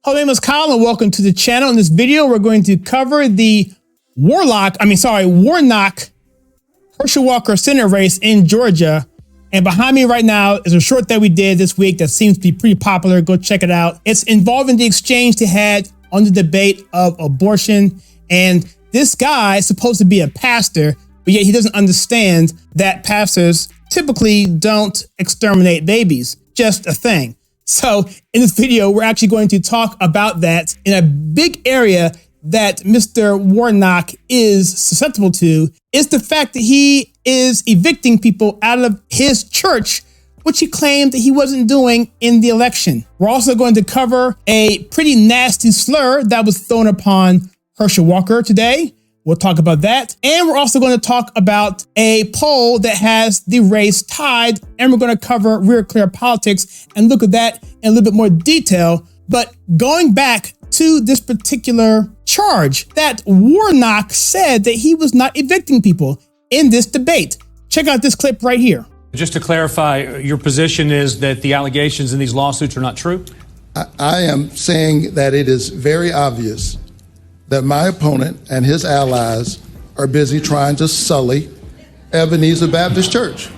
Hello, my name is Kyle and welcome to the channel. In this video, we're going to cover the Warnock Herschel Walker Senate race in Georgia. And behind me right now is a short that we did this week that seems to be pretty popular. Go check it out. It's involving the exchange they had on the debate of abortion. And this guy is supposed to be a pastor, but yet he doesn't understand that pastors typically don't exterminate babies. Just a thing. So in this video, we're actually going to talk about that in a big area that Mr. Warnock is susceptible to is the fact that he is evicting people out of his church, which he claimed that he wasn't doing in the election. We're also going to cover a pretty nasty slur that was thrown upon Herschel Walker today. We'll talk about that. And we're also going to talk about a poll that has the race tied. And we're going to cover rear clear politics and look at that in a little bit more detail. But going back to this particular charge that Warnock said that he was not evicting people in this debate. Check out this clip right here. Just to clarify, your position is that the allegations in these lawsuits are not true? I am saying that it is very obvious that my opponent and his allies are busy trying to sully Ebenezer Baptist Church.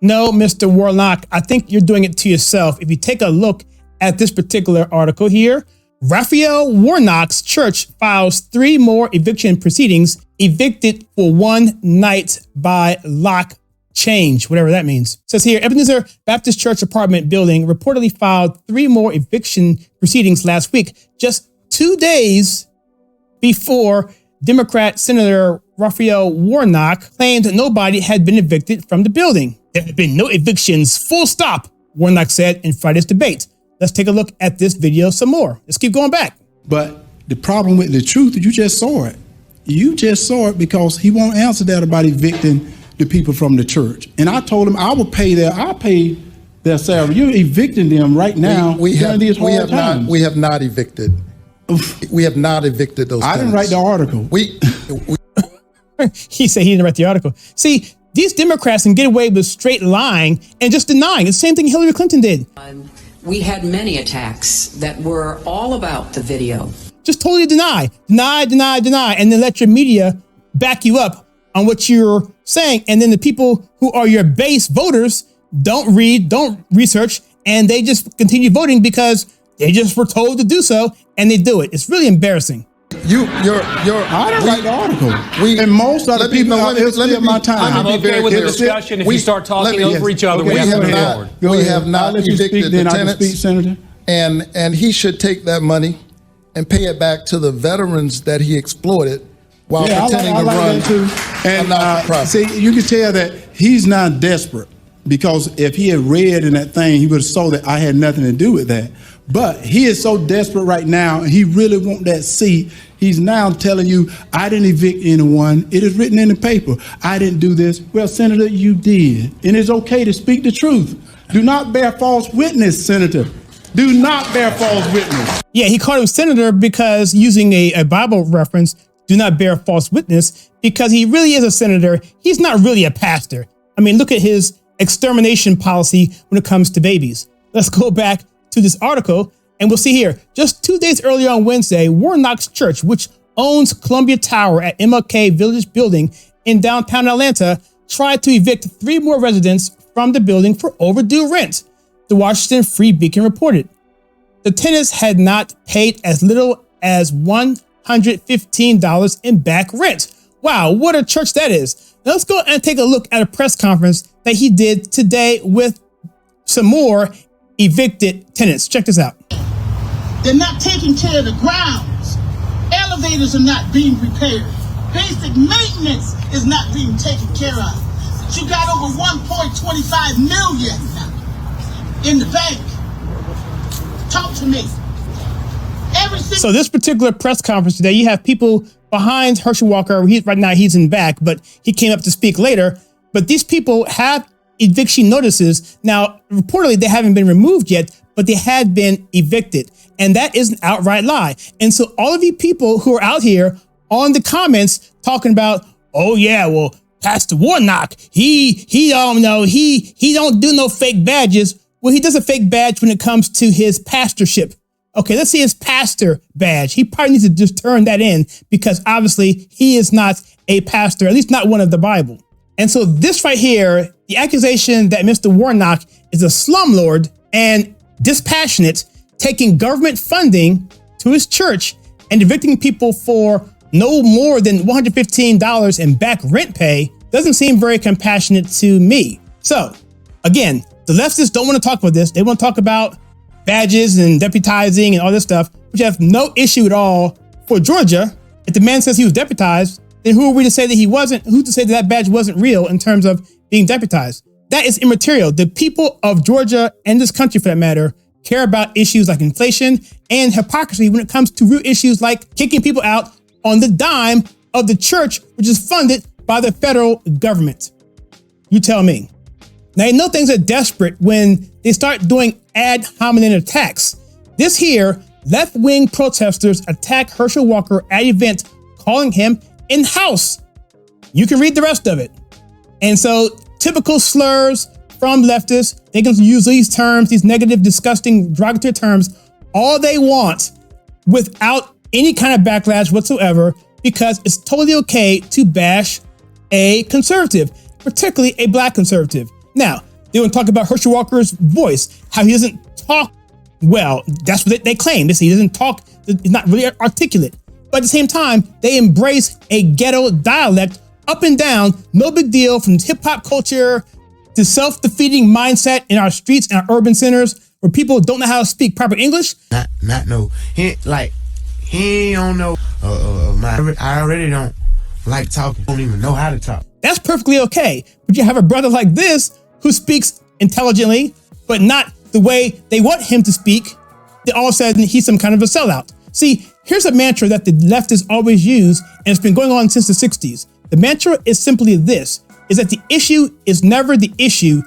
No, Mr. Warnock, I think you're doing it to yourself. If you take a look at this particular article here, Raphael Warnock's church files 3 more eviction proceedings, evicted for one night by lock change, whatever that means. It says here, Ebenezer Baptist Church apartment building reportedly filed 3 more eviction proceedings last week, just 2 days before Democrat Senator Raphael Warnock claimed that nobody had been evicted from the building. There have been no evictions, full stop, Warnock said in Friday's debate. Let's take a look at this video some more. Let's keep going back. But the problem with the truth, you just saw it. You just saw it because he won't answer that about evicting the people from the church. And I told him I'll pay their salary. You're evicting them right now. We have not evicted. We have not evicted those I didn't write the article. He said he didn't write the article. See, these Democrats can get away with straight lying and just denying. It's the same thing Hillary Clinton did. We had many attacks that were all about the video. Just totally deny, and then let your media back you up on what you're saying. And then the people who are your base voters don't read, don't research, and they just continue voting because they just were told to do so, and they do it. It's really embarrassing. I didn't write the article. And most of the people out here steal my time. I'm okay with the discussion if we start talking over each other. We have not evicted the tenants, Senator. And he should take that money and pay it back to the veterans that he exploited while pretending to run a not-for-profit. See, you can tell that he's not desperate because if he had read in that thing, he would have saw that I had nothing to do with that. But he is so desperate right now, and he really wants that seat. He's now telling you, I didn't evict anyone. It is written in the paper. I didn't do this. Well, Senator, you did. And it's okay to speak the truth. Do not bear false witness, Senator. Do not bear false witness. Yeah, he called him Senator because using a Bible reference, do not bear false witness, because he really is a senator. He's not really a pastor. I mean, look at his extermination policy when it comes to babies. Let's go back to this article, and we'll see here. Just 2 days earlier on Wednesday, Warnock's church, which owns Columbia Tower at MLK Village Building in downtown Atlanta, tried to evict 3 more residents from the building for overdue rent. The Washington Free Beacon reported. The tenants had not paid as little as $115 in back rent. Wow, what a church that is. Now let's go and take a look at a press conference that he did today with some more evicted tenants. Check this out. They're not taking care of the grounds. Elevators are not being repaired. Basic maintenance is not being taken care of. But you got over 1.25 million in the bank. Talk to me. So this particular press conference today, you have people behind Herschel Walker. Right now he's in back, but he came up to speak later. But these people have eviction notices. Now, reportedly, they haven't been removed yet, but they had been evicted. And that is an outright lie. And so all of you people who are out here on the comments talking about, oh yeah, well, Pastor Warnock, he don't do no fake badges. Well, he does a fake badge when it comes to his pastorship. Okay, let's see his pastor badge. He probably needs to just turn that in because obviously he is not a pastor, at least not one of the Bible. And so this right here, the accusation that Mr. Warnock is a slumlord and dispassionate, taking government funding to his church and evicting people for no more than $115 in back rent pay doesn't seem very compassionate to me. So again, the leftists don't want to talk about this. They want to talk about badges and deputizing and all this stuff, which have no issue at all for Georgia. If the man says he was deputized, then who are we to say that he wasn't? Who's to say that that badge wasn't real in terms of being deputized? That is immaterial. The people of Georgia and this country, for that matter, care about issues like inflation and hypocrisy when it comes to real issues like kicking people out on the dime of the church, which is funded by the federal government. You tell me. Now, you know things are desperate when they start doing ad hominem attacks. This here, left-wing protesters attack Herschel Walker at event, calling him in-house. You can read the rest of it. And so typical slurs from leftists, they can use these terms, these negative, disgusting, derogatory terms, all they want without any kind of backlash whatsoever, because it's totally okay to bash a conservative, particularly a black conservative. Now, they want to talk about Herschel Walker's voice, how he doesn't talk well. That's what they claim. They say he doesn't talk, he's not really articulate. But at the same time, they embrace a ghetto dialect up and down, no big deal, from hip hop culture to self-defeating mindset in our streets and our urban centers where people don't know how to speak proper English. Not know. He don't know. I already don't like talking. Don't even know how to talk. That's perfectly okay. But you have a brother like this who speaks intelligently, but not the way they want him to speak. Then all of a sudden he's some kind of a sellout. See, here's a mantra that the leftists always use, and it's been going on since the 60s. The mantra is simply this, is that the issue is never the issue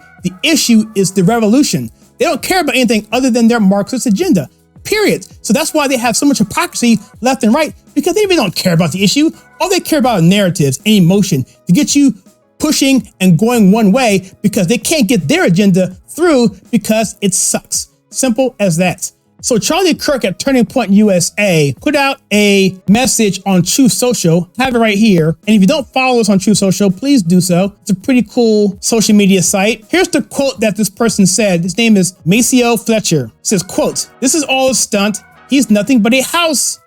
is the revolution. They don't care about anything other than their Marxist agenda, period. So that's why they have so much hypocrisy left and right, because they really don't care about the issue. All they care about are narratives and emotion to get you pushing and going one way because they can't get their agenda through because it sucks. Simple as that. So Charlie Kirk at Turning Point USA put out a message on Truth Social. I have it right here. And if you don't follow us on Truth Social, please do so. It's a pretty cool social media site. Here's the quote that this person said. His name is Maceo Fletcher. It says, quote, "This is all a stunt. He's nothing but a house.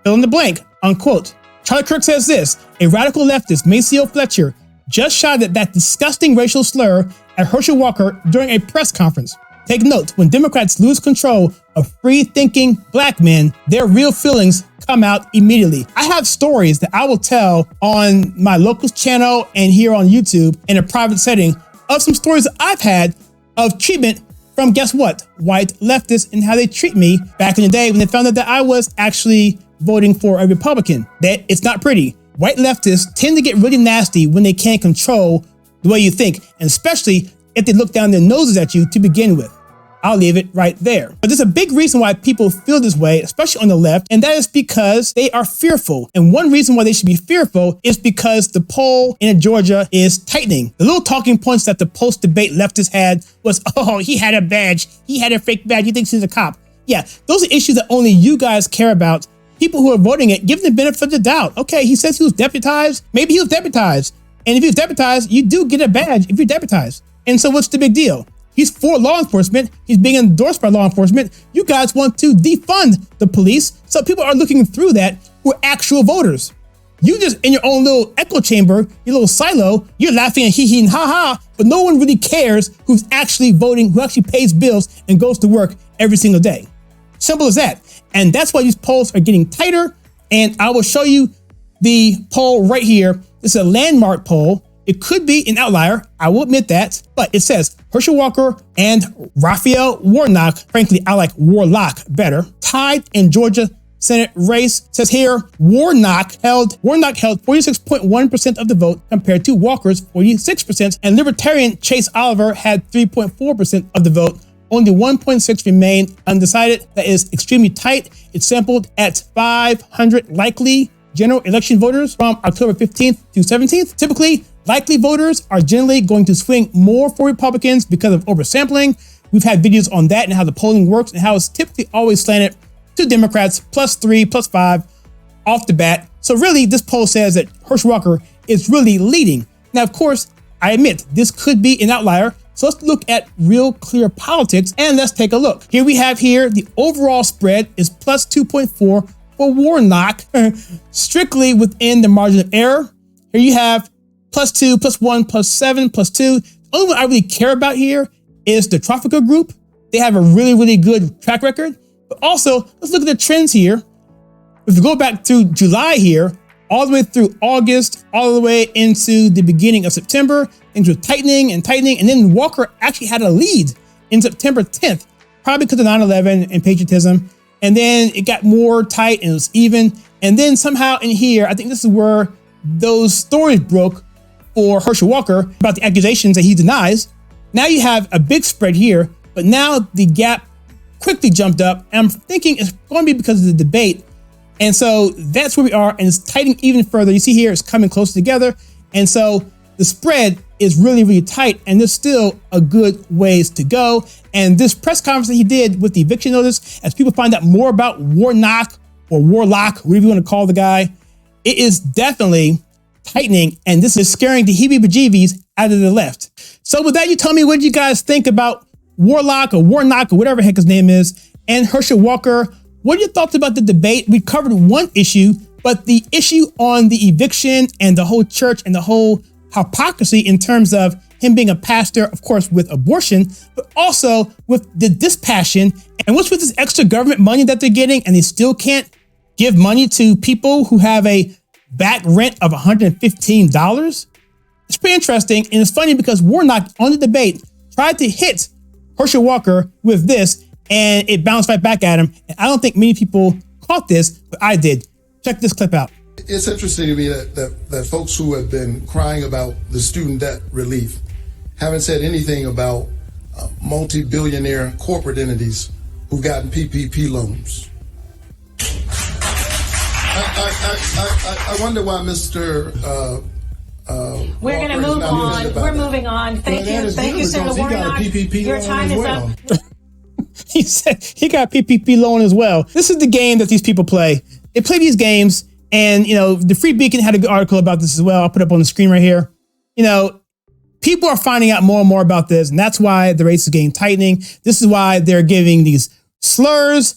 Fill in the blank," unquote. Charlie Kirk says this, a radical leftist, Maceo Fletcher, just shouted at that disgusting racial slur at Herschel Walker during a press conference. Take note, when Democrats lose control of free-thinking black men, their real feelings come out immediately. I have stories that I will tell on my local channel and here on YouTube in a private setting of some stories that I've had of treatment from, guess what, white leftists and how they treat me back in the day when they found out that I was actually voting for a Republican. That it's not pretty. White leftists tend to get really nasty when they can't control the way you think, and especially if they look down their noses at you to begin with. I'll leave it right there. But there's a big reason why people feel this way, especially on the left, and that is because they are fearful. And one reason why they should be fearful is because the poll in Georgia is tightening. The little talking points that the post-debate leftists had was, oh, he had a badge. He had a fake badge. He thinks he's a cop. Yeah, those are issues that only you guys care about. People who are voting it, give them the benefit of the doubt. Okay, he says he was deputized. Maybe he was deputized. And if he was deputized, you do get a badge if you're deputized. And so what's the big deal? He's for law enforcement. He's being endorsed by law enforcement. You guys want to defund the police. So people are looking through that who are actual voters. You just in your own little echo chamber, your little silo, you're laughing and hee and ha ha, but no one really cares who's actually voting, who actually pays bills and goes to work every single day. Simple as that. And that's why these polls are getting tighter. And I will show you the poll right here. This is a landmark poll. It could be an outlier, I will admit that, but it says Herschel Walker and Raphael Warnock, frankly, I like Warlock better, tied in Georgia Senate race. It says here, Warnock held 46.1% of the vote compared to Walker's 46%, and Libertarian Chase Oliver had 3.4% of the vote. Only 1.6 remained undecided. That is extremely tight. It sampled at 500 likely general election voters from October 15th to 17th. Typically, likely voters are generally going to swing more for Republicans because of oversampling. We've had videos on that and how the polling works and how it's typically always slanted 2 Democrats, +3, +5 off the bat. So really, this poll says that Herschel Walker is really leading. Now, of course, I admit this could be an outlier. So let's look at real clear politics and let's take a look. Here we have the overall spread is +2.4 for Warnock, strictly within the margin of error. Here you have +2, +1, +7, +2. The only one I really care about here is the Trafficker group. They have a really, really good track record. But also, let's look at the trends here. If you go back to July here, all the way through August, all the way into the beginning of September, things were tightening and tightening. And then Walker actually had a lead in September 10th, probably because of 9/11 and patriotism. And then it got more tight and it was even. And then somehow in here, I think this is where those stories broke for Herschel Walker about the accusations that he denies. Now you have a big spread here, but now the gap quickly jumped up. And I'm thinking it's going to be because of the debate. And so that's where we are, and it's tightening even further. You see here, it's coming closer together. And so the spread is really, really tight, and there's still a good ways to go. And this press conference that he did with the eviction notice, as people find out more about Warnock or Warlock, whatever you want to call the guy, it is definitely tightening, and this is scaring the heebie-bejeebies out of the left. So with that, you tell me what you guys think about Warlock or Warnock or whatever the heck his name is, and Herschel Walker. What are your thoughts about the debate? We covered one issue, but the issue on the eviction and the whole church and the whole hypocrisy in terms of him being a pastor, of course, with abortion, but also with the dispassion. And what's with this extra government money that they're getting and they still can't give money to people who have a back rent of $115? It's pretty interesting. And it's funny because Warnock on the debate tried to hit Herschel Walker with this, and it bounced right back at him. And I don't think many people caught this, but I did. Check this clip out. It's interesting to me that folks who have been crying about the student debt relief haven't said anything about multi-billionaire corporate entities who've gotten PPP loans. I wonder why Mr. We're going to move on. We're moving on. Thank you. Thank you, Senator Warnock. Your time is up. He said he got PPP loan as well. This is the game that these people play. They play these games, and the Free Beacon had a good article about this as well. I'll put it up on the screen right here. People are finding out more and more about this, and that's why the race is getting tightening. This is why they're giving these slurs,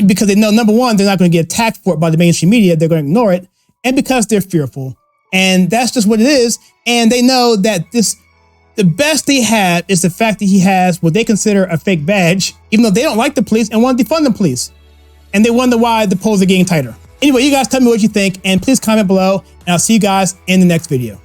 because they know, number one, they're not going to get attacked for it by the mainstream media. They're going to ignore it, and because they're fearful. And that's just what it is. And they know that the best they have is the fact that he has what they consider a fake badge, even though they don't like the police and want to defund the police. And they wonder why the polls are getting tighter. Anyway, you guys tell me what you think, and please comment below, and I'll see you guys in the next video.